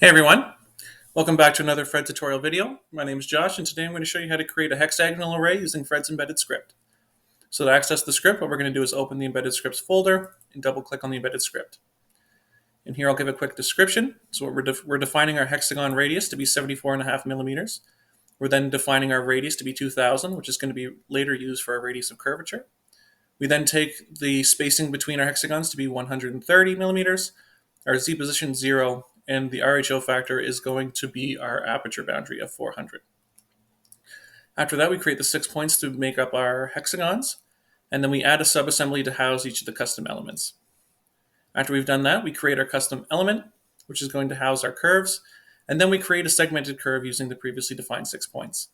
Hey everyone, welcome back to another Fred tutorial video. My name is Josh and today I'm going to show you how to create a hexagonal array using Fred's embedded script. So to access the script, what we're going to do is open the embedded scripts folder and double click on the embedded script. And here I'll give a quick description. So we're defining our hexagon radius to be 74.5 millimeters. We're then defining our radius to be 2000, which is going to be later used for our radius of curvature. We then take the spacing between our hexagons to be 130 millimeters, our z position 0, and the RHO factor is going to be our aperture boundary of 400. After that, we create the 6 points to make up our hexagons, and then we add a subassembly to house each of the custom elements. After we've done that, we create our custom element, which is going to house our curves, and then we create a segmented curve using the previously defined 6 points.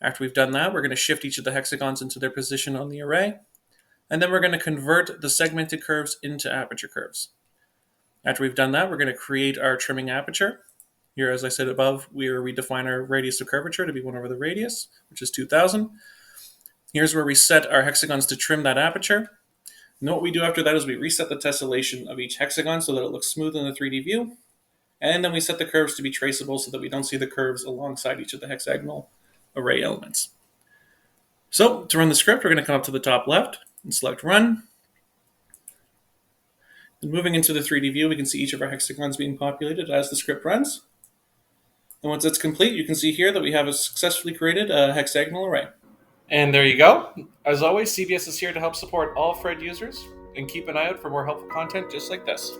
After we've done that, we're going to shift each of the hexagons into their position on the array, and then we're going to convert the segmented curves into aperture curves. After we've done that, we're going to create our trimming aperture. Here, as I said above, we define our radius of curvature to be 1 over the radius, which is 2000. Here's where we set our hexagons to trim that aperture. And what we do after that is we reset the tessellation of each hexagon so that it looks smooth in the 3D view. And then we set the curves to be traceable so that we don't see the curves alongside each of the hexagonal array elements. So to run the script, we're going to come up to the top left and select Run. And moving into the 3D view, we can see each of our hexagons being populated as the script runs. And once it's complete, you can see here that we have successfully created a hexagonal array. And there you go. As always, CBS is here to help support all Fred users, and keep an eye out for more helpful content just like this.